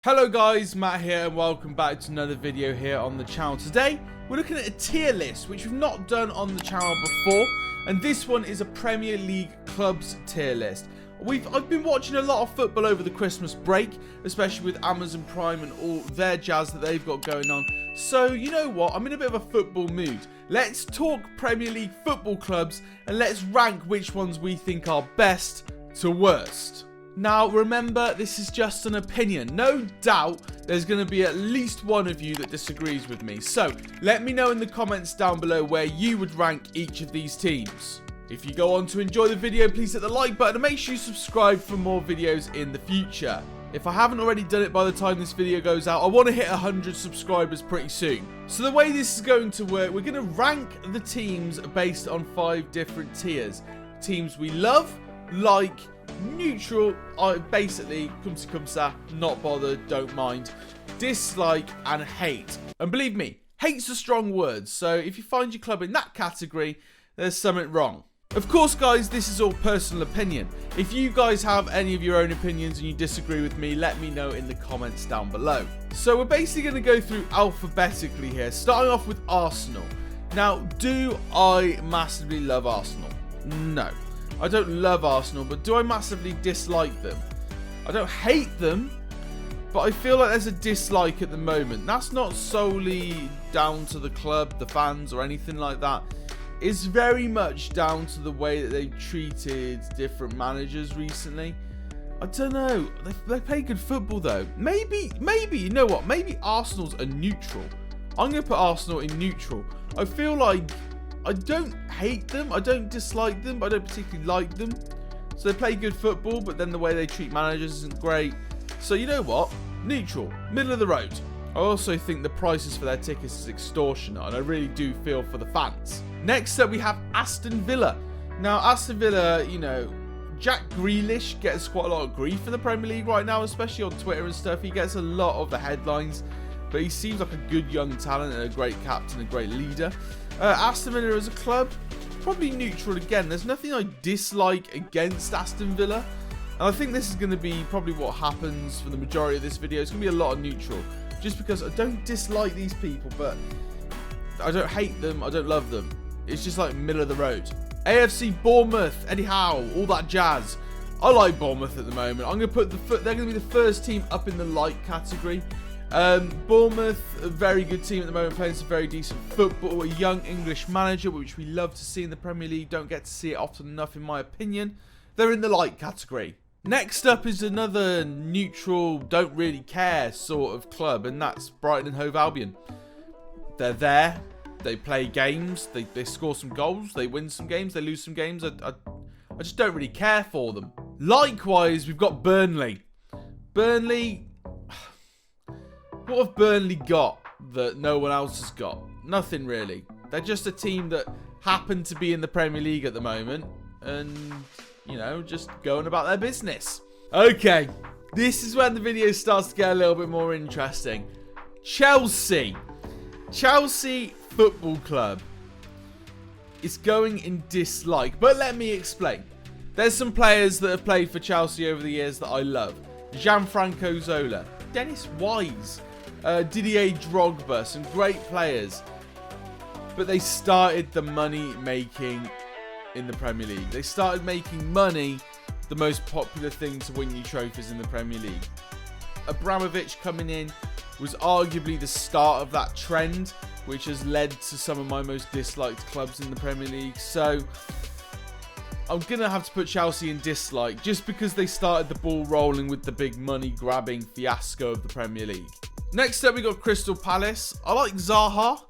Hello guys, Matt here and welcome back to another video here on the channel. Today we're looking at a tier list which we've not done on the channel before, and this one is a Premier League clubs tier list. I've been watching a lot of football over the Christmas break, especially with Amazon Prime and all their jazz that they've got going on. So you know what, I'm in a bit of a football mood. Let's talk Premier League football clubs and let's rank which ones we think are best to worst. Now remember, this is just an opinion. No doubt there's going to be at least one of you that disagrees with me. So let me know in the comments down below where you would rank each of these teams. If you go on to enjoy the video, please hit the like button and make sure you subscribe for more videos in the future. If I haven't already done it by the time this video goes out, I want to hit 100 subscribers pretty soon. So the way this is going to work, we're going to rank the teams based on 5 different tiers. Teams we love, like, neutral, basically, come sa, not bothered, don't mind, dislike, and hate. And believe me, hate's a strong word, so if you find your club in that category, there's something wrong. Of course, guys, this is all personal opinion. If you guys have any of your own opinions and you disagree with me, let me know in the comments down below. So we're basically going to go through alphabetically here, starting off with Arsenal. Now, do I massively love Arsenal? No. I don't love Arsenal, but do I massively dislike them? I don't hate them, but I feel like there's a dislike at the moment. That's not solely down to the club, the fans, or anything like that. It's very much down to the way that they've treated different managers recently. I don't know. They play good football, though. Maybe, you know what? Maybe Arsenal's a neutral. I'm going to put Arsenal in neutral. I feel like I don't hate them, I don't dislike them, but I don't particularly like them. So they play good football, but then the way they treat managers isn't great. So you know what? Neutral, middle of the road. I also think the prices for their tickets is extortionate, and I really do feel for the fans. Next up, we have Aston Villa. Now, Aston Villa, you know, Jack Grealish gets quite a lot of grief in the Premier League right now, especially on Twitter and stuff. He gets a lot of the headlines, but he seems like a good young talent and a great captain, a great leader. Aston Villa as a club, probably neutral again. There's nothing I dislike against Aston Villa. And I think this is going to be probably what happens for the majority of this video. It's going to be a lot of neutral. Just because I don't dislike these people, but I don't hate them, I don't love them. It's just like middle of the road. AFC Bournemouth, Eddie Howe, all that jazz. I like Bournemouth at the moment. I'm going to put they're going to be the first team up in the like category. Bournemouth, a very good team at the moment, playing some very decent football. A young English manager, which we love to see in the Premier League. Don't get to see it often enough, in my opinion. They're in the light category. Next up is another neutral, don't really care sort of club, and that's Brighton and Hove Albion. They're there. They play games. They score some goals. They win some games. They lose some games. I just don't really care for them. Likewise, we've got Burnley. Burnley. What have Burnley got that no one else has got? Nothing really. They're just a team that happen to be in the Premier League at the moment and, you know, just going about their business. Okay, this is when the video starts to get a little bit more interesting. Chelsea. Chelsea Football Club is going in dislike, but let me explain. There's some players that have played for Chelsea over the years that I love. Gianfranco Zola, Dennis Wise, Didier Drogba, some great players. But they started the money making in the Premier League. They started making money the most popular thing to win you trophies in the Premier League. Abramovich coming in was arguably the start of that trend, which has led to some of my most disliked clubs in the Premier League. So I'm going to have to put Chelsea in dislike just because they started the ball rolling with the big money grabbing fiasco of the Premier League. Next up, we got Crystal Palace. I like Zaha.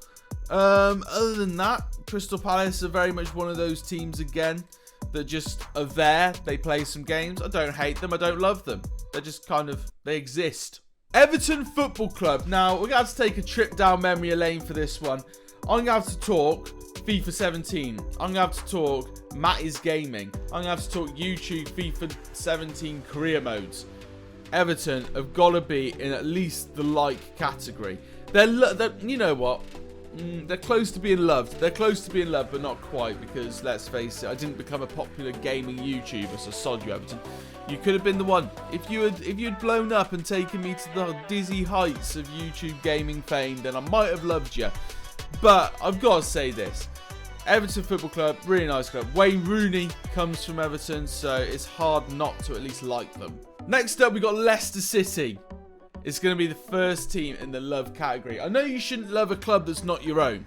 Other than that, Crystal Palace are very much one of those teams again that just are there. They play some games. I don't hate them. I don't love them. They're just kind of, they exist. Everton Football Club. Now, we're going to have to take a trip down memory lane for this one. I'm going to have to talk FIFA 17. I'm going to have to talk Matt is Gaming. I'm going to have to talk YouTube FIFA 17 career modes. Everton have got to be in at least the like category. They're, you know what? they're close to being loved. They're close to being loved, but not quite, because let's face it, I didn't become a popular gaming YouTuber, so sod you, Everton. You could have been the one. If you'd blown up and taken me to the dizzy heights of YouTube gaming fame, then I might have loved you. But I've got to say this. Everton Football Club, really nice club. Wayne Rooney comes from Everton, so it's hard not to at least like them. Next up, we got Leicester City. It's going to be the first team in the love category. I know you shouldn't love a club that's not your own,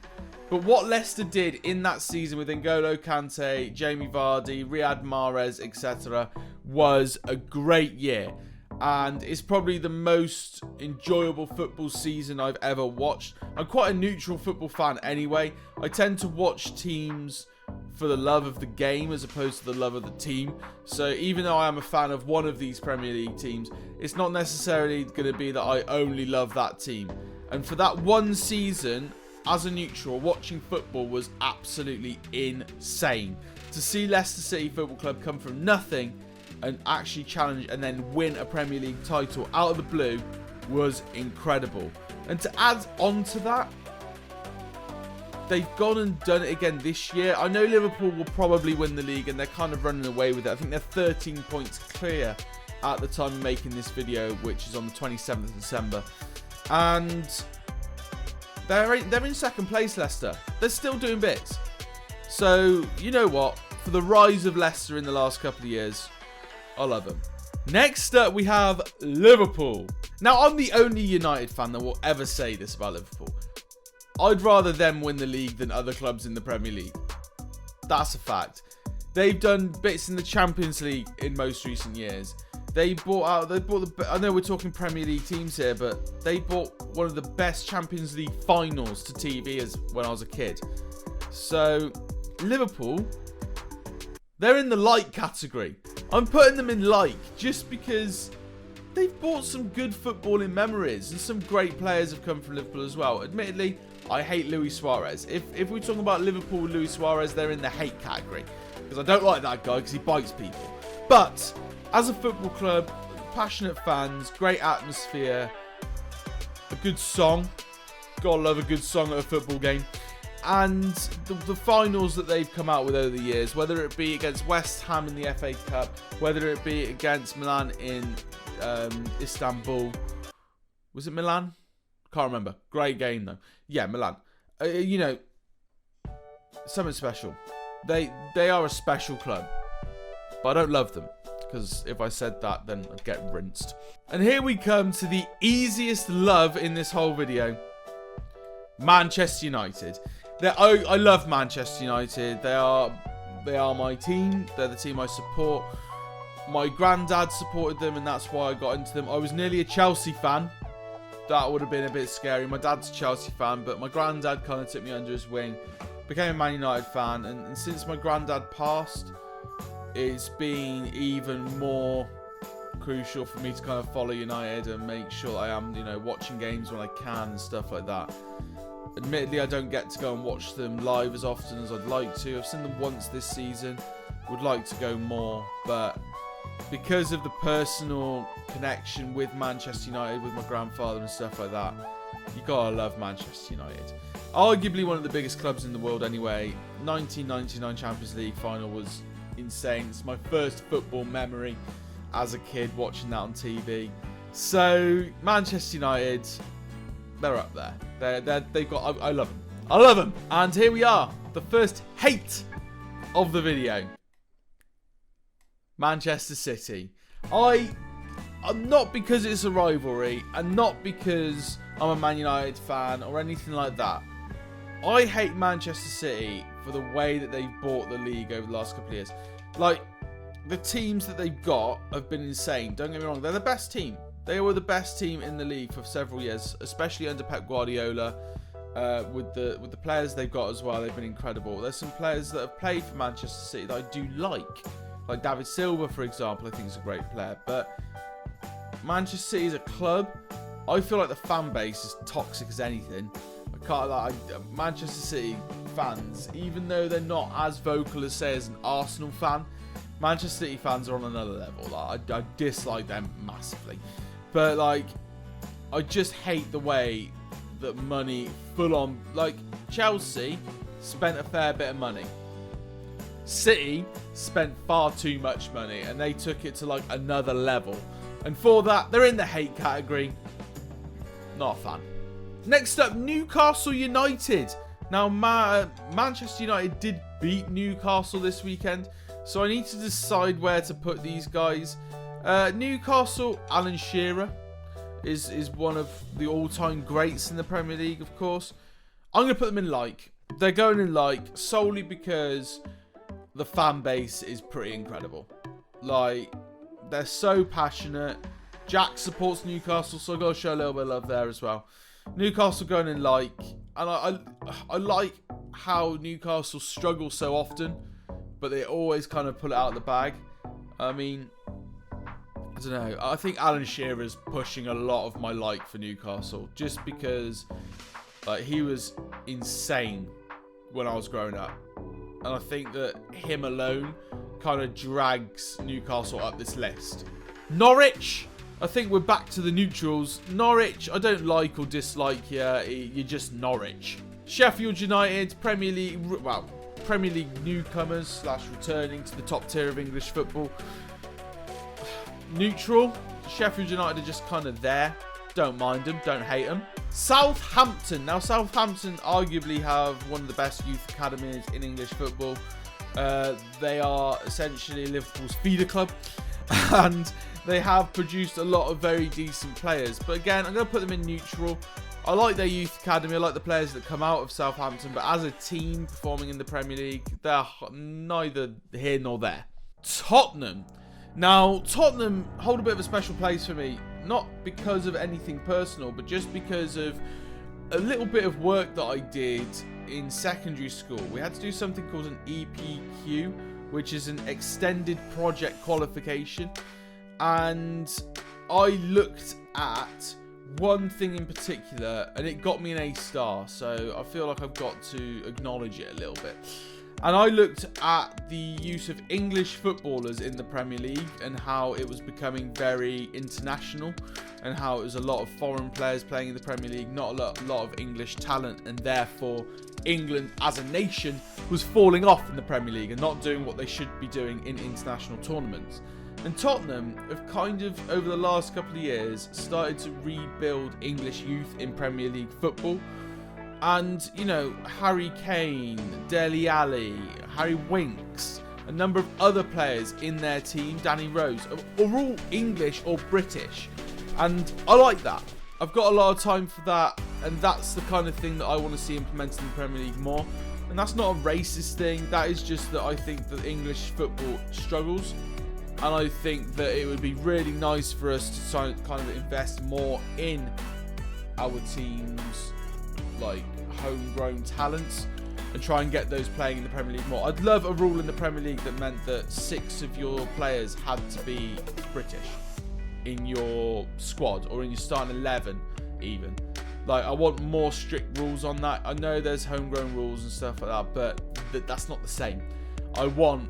but what Leicester did in that season with N'Golo Kante, Jamie Vardy, Riyad Mahrez, etc. was a great year. And it's probably the most enjoyable football season I've ever watched. I'm quite a neutral football fan anyway. I tend to watch teams for the love of the game as opposed to the love of the team. So even though I am a fan of one of these Premier League teams, it's not necessarily going to be that I only love that team. And for that one season, as a neutral, watching football was absolutely insane. To see Leicester City Football Club come from nothing and actually challenge and then win a Premier League title out of the blue was incredible. And to add on to that, they've gone and done it again this year. I know Liverpool will probably win the league and they're kind of running away with it. I think they're 13 points clear at the time of making this video, which is on the 27th of December. And they're in second place, Leicester. They're still doing bits. So, you know what? For the rise of Leicester in the last couple of years, I love them. Next up, we have Liverpool. Now, I'm the only United fan that will ever say this about Liverpool. I'd rather them win the league than other clubs in the Premier League. That's a fact. They've done bits in the Champions League in most recent years. I know we're talking Premier League teams here, but they brought one of the best Champions League finals to TV as when I was a kid. So, Liverpool, they're in the like category. I'm putting them in like just because they've brought some good footballing memories and some great players have come from Liverpool as well. Admittedly, I hate Luis Suarez. If we're talking about Liverpool with Luis Suarez, they're in the hate category because I don't like that guy because he bites people. But as a football club, passionate fans, great atmosphere, a good song. Gotta love a good song at a football game. And the finals that they've come out with over the years, whether it be against West Ham in the FA Cup, whether it be against Milan in Istanbul. Was it Milan? Can't remember. Great game though. Yeah, Milan. You know, something special. They are a special club. But I don't love them. Because if I said that, then I'd get rinsed. And here we come to the easiest love in this whole video. Manchester United. I love Manchester United. They are my team. They're the team I support. My granddad supported them, and that's why I got into them. I was nearly a Chelsea fan. That would have been a bit scary. My dad's a Chelsea fan, but my granddad kind of took me under his wing. Became a Man United fan, and since my granddad passed, it's been even more crucial for me to kind of follow United and make sure I am, you know, watching games when I can and stuff like that. Admittedly, I don't get to go and watch them live as often as I'd like to. I've seen them once this season. Would like to go more, but because of the personal connection with Manchester United, with my grandfather and stuff like that, you gotta love Manchester United. Arguably one of the biggest clubs in the world anyway. 1999 Champions League final was insane. It's my first football memory as a kid watching that on TV. So Manchester United, they're up there. They've got. I love them. I love them. And here we are, the first hate of the video. Manchester City. I'm not because it's a rivalry, and not because I'm a Man United fan or anything like that. I hate Manchester City for the way that they've bought the league over the last couple of years. Like, the teams that they've got have been insane. Don't get me wrong, they're the best team. They were the best team in the league for several years, especially under Pep Guardiola. With the players they've got as well, they've been incredible. There's some players that have played for Manchester City that I do like David Silva, for example. I think he's a great player. But Manchester City is a club. I feel like the fan base is toxic as anything. Manchester City fans, even though they're not as vocal as, say, as an Arsenal fan, Manchester City fans are on another level. Like, I dislike them massively. But, like, I just hate the way that money full on, like Chelsea spent a fair bit of money. City spent far too much money and they took it to like another level. And for that, they're in the hate category. Not a fan. Next up, Newcastle United. Now, Manchester United did beat Newcastle this weekend, so I need to decide where to put these guys. Newcastle, Alan Shearer is one of the all-time greats in the Premier League, of course. I'm going to put them in like. They're going in like solely because the fan base is pretty incredible. Like, they're so passionate. Jack supports Newcastle, so I've got to show a little bit of love there as well. Newcastle going in like, and I like how Newcastle struggle so often, but they always kind of pull it out of the bag. I mean, I don't know. I think Alan Shearer's pushing a lot of my like for Newcastle, just because like he was insane when I was growing up, and I think that him alone kind of drags Newcastle up this list. Norwich. I think we're back to the neutrals. Norwich, I don't like or dislike you. You're just Norwich. Sheffield United, Premier League newcomers / returning to the top tier of English football. Neutral. Sheffield United are just kind of there. Don't mind them, don't hate them. Southampton. Now, Southampton arguably have one of the best youth academies in English football. They are essentially Liverpool's feeder club. And they have produced a lot of very decent players. But again, I'm going to put them in neutral. I like their youth academy. I like the players that come out of Southampton. But as a team performing in the Premier League, they're neither here nor there. Tottenham. Now, Tottenham hold a bit of a special place for me. Not because of anything personal, but just because of a little bit of work that I did in secondary school. We had to do something called an EPQ, which is an extended project qualification. And I looked at one thing in particular, and it got me an A star. So I feel like I've got to acknowledge it a little bit. And I looked at the use of English footballers in the Premier League and how it was becoming very international, and how it was a lot of foreign players playing in the Premier League, not a lot of English talent, and therefore England as a nation was falling off in the Premier League and not doing what they should be doing in international tournaments. And Tottenham have kind of, over the last couple of years, started to rebuild English youth in Premier League football. And, you know, Harry Kane, Dele Alli, Harry Winks, a number of other players in their team, Danny Rose, are all English or British. And I like that. I've got a lot of time for that. And that's the kind of thing that I want to see implemented in the Premier League more. And that's not a racist thing. That is just that I think that English football struggles. And I think that it would be really nice for us to kind of invest more in our teams, like homegrown talents, and try and get those playing in the Premier League more. I'd love a rule in the Premier League that meant that 6 of your players had to be British in your squad or in your starting 11 even. Like, I want more strict rules on that. I know there's homegrown rules and stuff like that, but that's not the same. I want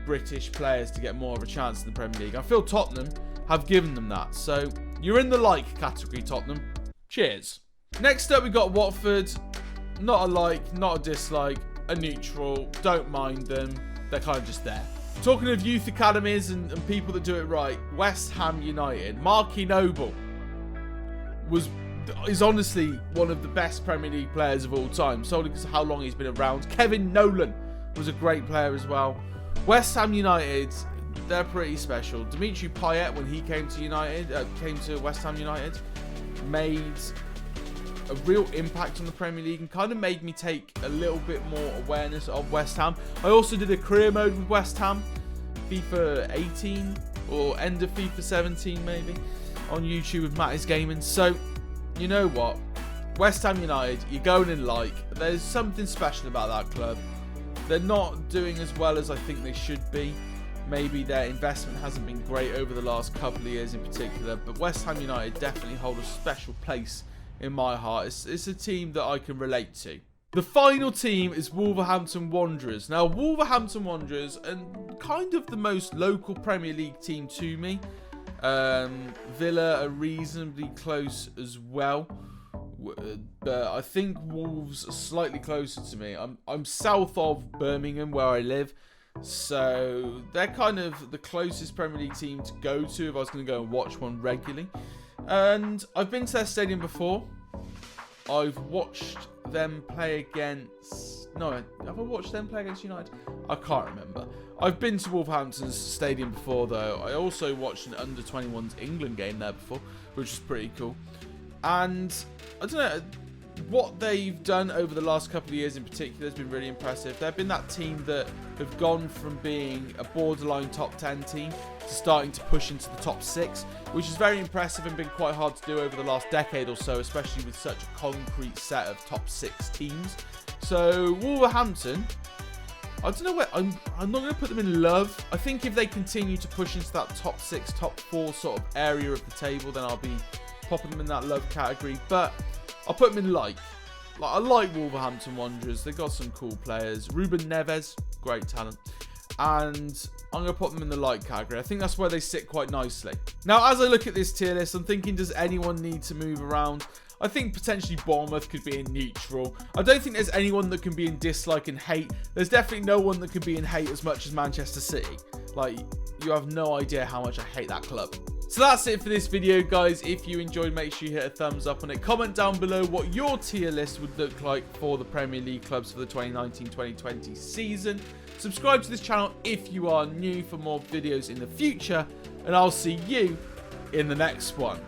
British players to get more of a chance in the Premier League. I feel Tottenham have given them that. So you're in the like category, Tottenham. Cheers. Next up, we got Watford. Not a like, not a dislike, a neutral. Don't mind them. They're kind of just there. Talking of youth academies and people that do it right, West Ham United. Marky Noble is honestly one of the best Premier League players of all time, solely because of how long he's been around. Kevin Nolan was a great player as well. West Ham United, they're pretty special. Dimitri Payet, when he came to West Ham United, made a real impact on the Premier League and kind of made me take a little bit more awareness of West Ham. I also did a career mode with West Ham, FIFA 18 or end of FIFA 17 maybe, on YouTube with Matt is Gaming. So, you know what? West Ham United, you're going in like. There's something special about that club. They're not doing as well as I think they should be. Maybe their investment hasn't been great over the last couple of years in particular, but West Ham United definitely hold a special place in my heart. It's a team that I can relate to. The final team is Wolverhampton Wanderers. Now, Wolverhampton Wanderers, and kind of the most local Premier League team to me. Villa are reasonably close as well. But I think Wolves are slightly closer to me. I'm south of Birmingham, where I live. So they're kind of the closest Premier League team to go to if I was going to go and watch one regularly. And I've been to their stadium before. I've watched them play against... No, have I watched them play against United? I can't remember. I've been to Wolverhampton's stadium before, though. I also watched an under-21s England game there before, which was pretty cool. And I don't know, what they've done over the last couple of years in particular has been really impressive. They've been that team that have gone from being a borderline top 10 team to starting to push into the top 6, which is very impressive and been quite hard to do over the last decade or so, especially with such a concrete set of top 6 teams. So Wolverhampton, I don't know where, I'm not going to put them in love. I think if they continue to push into that top 6, top 4 sort of area of the table, then I'll be popping them in that love category. But I'll put them in like. I like Wolverhampton Wanderers. They've got some cool players. Ruben Neves, great talent. And I'm going to put them in the like category. I think that's where they sit quite nicely. Now, as I look at this tier list, I'm thinking, does anyone need to move around? I think potentially Bournemouth could be in neutral. I don't think there's anyone that can be in dislike and hate. There's definitely no one that can be in hate as much as Manchester City. Like, you have no idea how much I hate that club. So that's it for this video, guys. If you enjoyed, make sure you hit a thumbs up on it. Comment down below what your tier list would look like for the Premier League clubs for the 2019-2020 season. Subscribe to this channel if you are new for more videos in the future. And I'll see you in the next one.